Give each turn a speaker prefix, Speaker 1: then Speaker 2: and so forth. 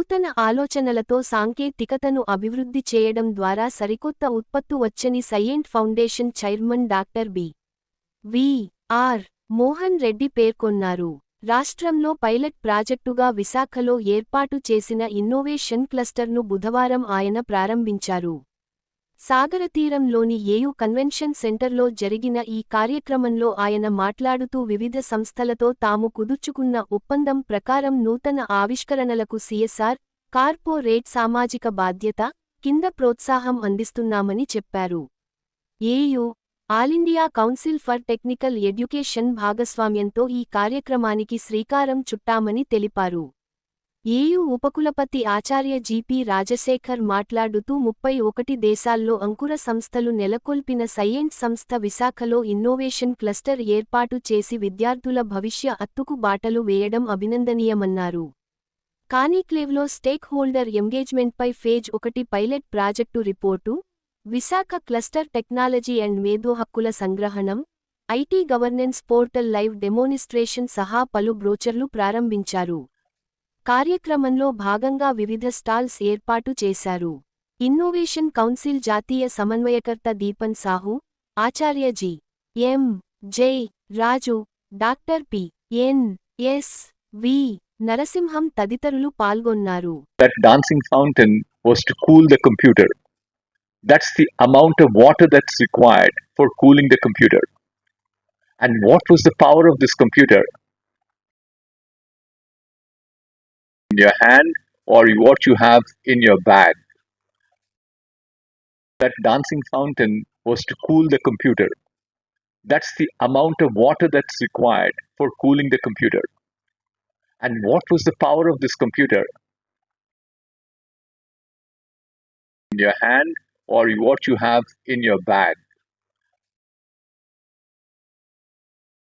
Speaker 1: నూతన ఆలోచనలతో సాంకేతికతను అభివృద్ధి చేయడం ద్వారా సరికొత్త ఉత్పత్తు వచ్చని Cyient foundation chairman doctor V R. Mohan Reddy పేర్కొన్నారు. రాష్ట్రంలో పైలట్ ప్రాజెక్టుగా విశాఖలో ఏర్పాటు చేసిన ఇన్నోవేషన్ క్లస్టర్ను బుధవారం ఆయన ప్రారంభించారు. సాగరతీరంలోని ఏయూ కన్వెన్షన్ సెంటర్లో జరిగిన ఈ కార్యక్రమంలో ఆయన మాట్లాడుతూ వివిధ సంస్థలతో తాము కుదుర్చుకున్న ఒప్పందం ప్రకారం నూతన ఆవిష్కరణలకు సిఎస్ఆర్, కార్పొరేట్ సామాజిక బాధ్యత కింద ప్రోత్సాహం అందిస్తున్నామని చెప్పారు. AU, all India council for technical education భాగస్వామ్యంతో ఈ కార్యక్రమానికి శ్రీకారం చుట్టామని తెలిపారు. ఏయూ ఉపకులపతి ఆచార్య జి.పి. రాజశేఖర్ మాట్లాడుతూ 31 దేశాల్లో అంకుర సంస్థలు నెలకొల్పిన సైయెంట్ సంస్థ విశాఖలో ఇన్నోవేషన్ క్లస్టర్ ఏర్పాటు చేసి విద్యార్థుల భవిష్య అత్తుకు బాటలు వేయడం అభినందనీయమన్నారు. కానిక్లేవ్లో స్టేక్ హోల్డర్ ఎంగేజ్మెంట్పై phase 1 pilot project report, Visakha cluster technology and మేధో హక్కుల సంగ్రహణం, IT governance portal live demonstration సహా పలు బ్రోచర్లు ప్రారంభించారు. కార్యక్రమంలో భాగంగా వివిధ స్టాల్స్ ఏర్పాటు చేశారు. ఇన్నోవేషన్ కౌన్సిల్ జాతీయ సమన్వయకర్త దీపన్ సాహు, ఆచార్య జి. ఎం. జై. రాజు, డాక్టర్ పి.ఎన్.ఎస్. వి. నరసింహం తదితరులు పాల్గొన్నారు.
Speaker 2: That dancing fountain was to cool the computer. That's the amount of water that's required for cooling the computer. And what was the power of this computer? In your hand or what you have in your bag. That dancing fountain was to cool the computer. That's the amount of water that's required for cooling the computer. And what was the power of this computer? In your hand or what you have in your bag.